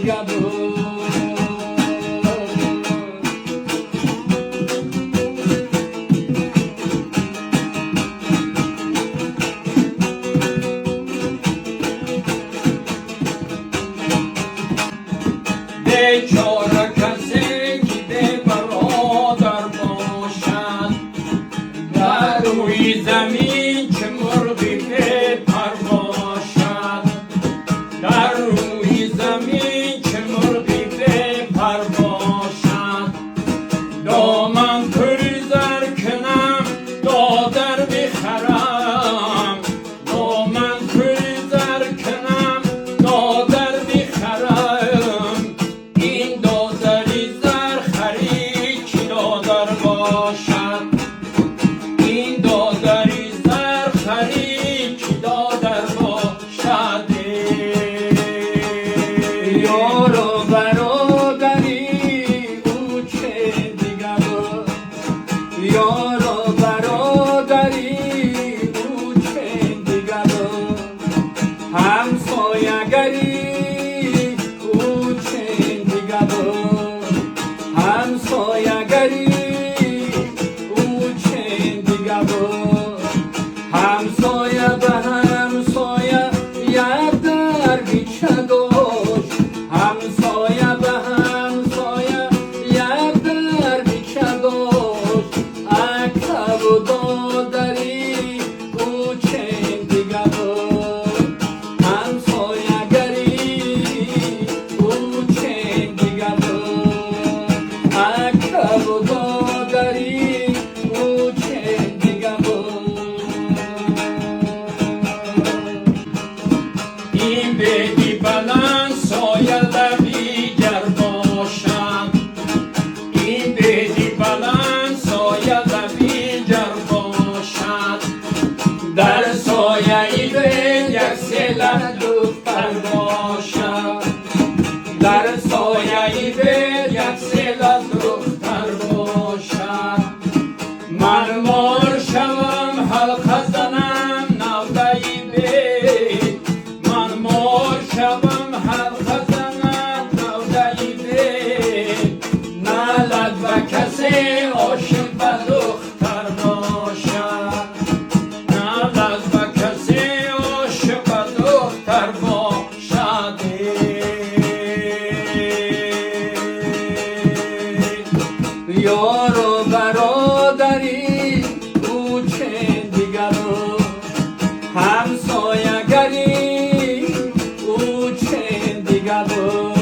دیگه بود. بیچاره کسی که به برادر باشد، در روی زمین چه مرغی بپر باشد، در روی زمین چه مرغی بپر باشد. دامن پر زر کنم دادر بخرم، دامن پر زر کنم دادر بخرم. این دادری زر خرید که دادر باشد، این دادری زر خرید که دادر باشد. یار و برادری او چه دیگه بود، یار و برادری او چه دیگه بود. همسایگری او چه دیگه بود، همسایگری او چه دیگه بود. همسایه به همسایه یک در بیچه داشت، همسایه به همسایه یک در بیچه داشت. عقب و دادری او چه دیگه بود، همسایگری او چه دیگه بود. عقب و دادری او چه دیگه بود. این بیدی بلند سایه لبی گر باشد، این بیدی بلند سایه لبی گر باشد. در سایه ای بید یک سیله دختر باشد، در سایه ای بید یک سیله دختر باشد. من مار شوم حلقه زنم نودهی بید، من مار شوم حلقه زنم نودهی بید. نالد و کسی عاشق به دختر باشد، نالد و کسی عاشق به دختر باشد. یار و برادری او چه دیگه بود، همسایگری او چه دیگه بود.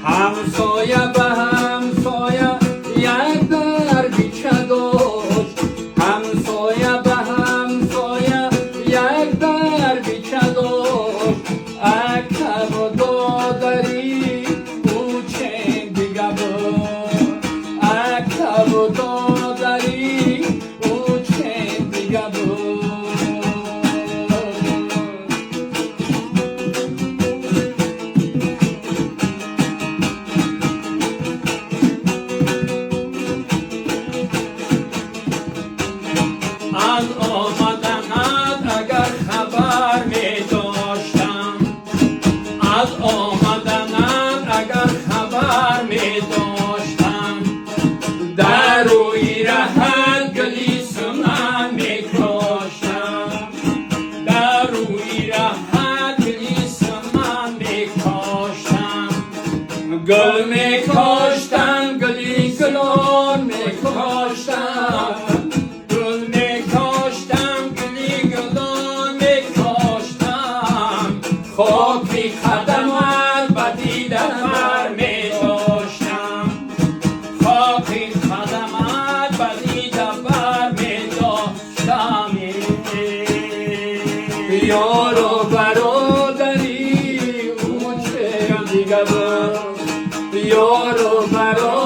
همسایه به همسایه یک در بیچه داشت، همسایه به همسایه یک در بیچه داشت. عقب و دادری او چه دیگه بود، عقب و دادری او چه دیگه بود. از آمدنت اگر خبر می داشتم، از آمدنت اگر خبر می داشتم. در روی رهت گلی سنن می کاشتم، در روی رهت گلی سنن می کاشتم. گل می کاشتم گلی گلان می کاشتم، گل می کاشتم گلی گلان می کاشتم. خاکی قدمت به دیده بر می داشتم، خاکی قدمت به دیده بر می داشتم. یار و برادری او چه دیگه بود، یار و برادری